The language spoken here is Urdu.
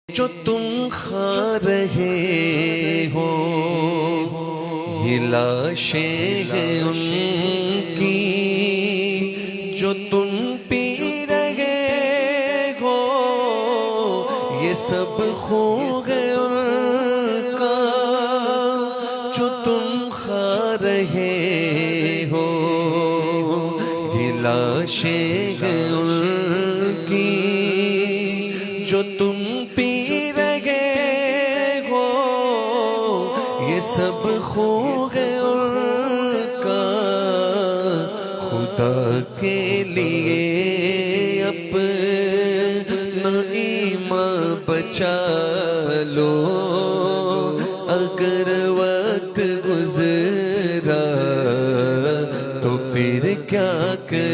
جو تم کھا رہے ہو یہ لاشیں ہیں ان کی، جو تم پی رہے ہو یہ سب خون ہے ان کا، جو تم کھا رہے ہو یہ لاشیں ہیں ان کی، جو تم پی یہ سب خون ہے ان کا۔ خدا کے لیے اپنا ایمان بچا لو، اگر وقت گزرا تو پھر کیا کرو